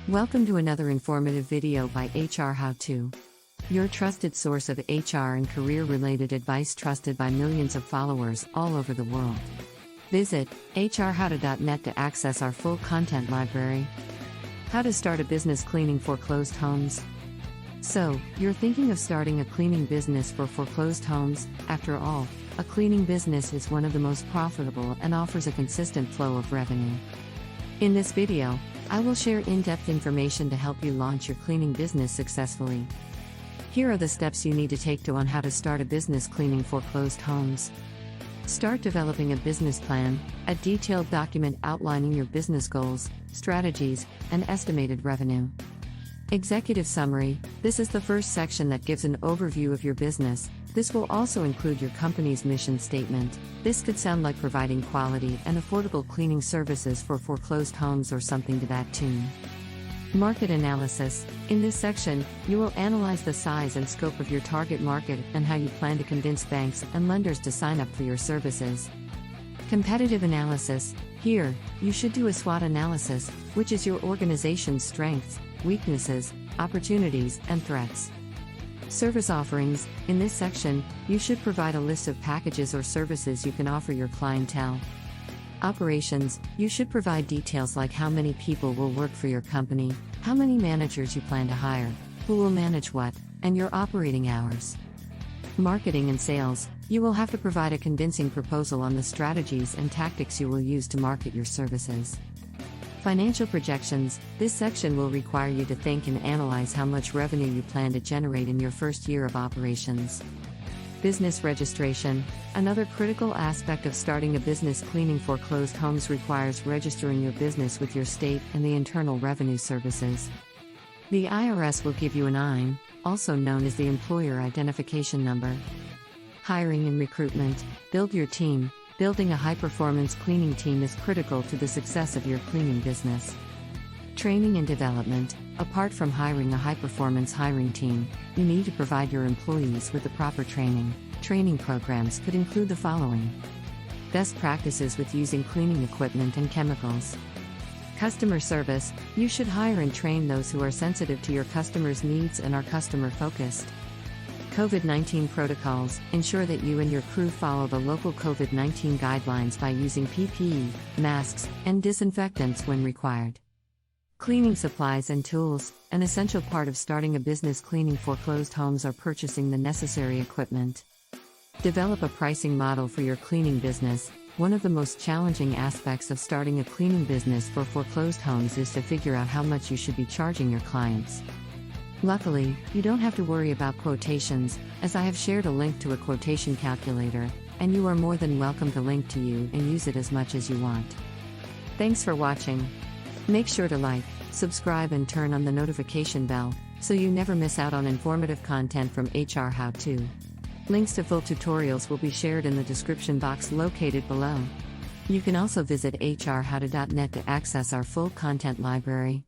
Welcome to another informative video by HR How To, your trusted source of HR and career-related advice trusted by millions of followers all over the world. Visit hrhowto.net to access our full content library. How to start a business cleaning foreclosed homes. So, you're thinking of starting a cleaning business for foreclosed homes? After all, a cleaning business is one of the most profitable and offers a consistent flow of revenue. In this video, I will share in-depth information to help you launch your cleaning business successfully. Here are the steps you need to take on how to start a business cleaning foreclosed homes. Start developing a business plan, a detailed document outlining your business goals, strategies, and estimated revenue. Executive summary. This is the first section that gives an overview of your business. This will also include your company's mission statement. This could sound like providing quality and affordable cleaning services for foreclosed homes or something to that tune. Market analysis. In this section, you will analyze the size and scope of your target market and how you plan to convince banks and lenders to sign up for your services. Competitive analysis. Here, you should do a SWOT analysis, which is your organization's strengths, weaknesses, opportunities, and threats. Service offerings. In this section, you should provide a list of packages or services you can offer your clientele. Operations. You should provide details like how many people will work for your company, how many managers you plan to hire, who will manage what, and your operating hours. Marketing and sales. You will have to provide a convincing proposal on the strategies and tactics you will use to market your services. Financial projections. This section will require you to think and analyze how much revenue you plan to generate in your first year of operations. Business registration. Another critical aspect of starting a business cleaning foreclosed homes requires registering your business with your state and the Internal Revenue Services. The IRS will give you an IN, also known as the Employer Identification Number. Hiring and recruitment. Build your team. Building a high-performance cleaning team is critical to the success of your cleaning business. Training and development. Apart from hiring a high-performance hiring team, you need to provide your employees with the proper training. Training programs could include the following: best practices with using cleaning equipment and chemicals. Customer service. You should hire and train those who are sensitive to your customers' needs and are customer-focused. COVID-19 protocols. Ensure that you and your crew follow the local COVID-19 guidelines by using PPE, masks, and disinfectants when required. Cleaning supplies and tools. An essential part of starting a business cleaning foreclosed homes are purchasing the necessary equipment. Develop a pricing model for your cleaning business. One of the most challenging aspects of starting a cleaning business for foreclosed homes is to figure out how much you should be charging your clients. Luckily, you don't have to worry about quotations, as I have shared a link to a quotation calculator, and you are more than welcome to link to you and use it as much as you want. Thanks for watching. Make sure to like, subscribe and turn on the notification bell, so you never miss out on informative content from HR How To. Links to full tutorials will be shared in the description box located below. You can also visit hrhowto.net to access our full content library.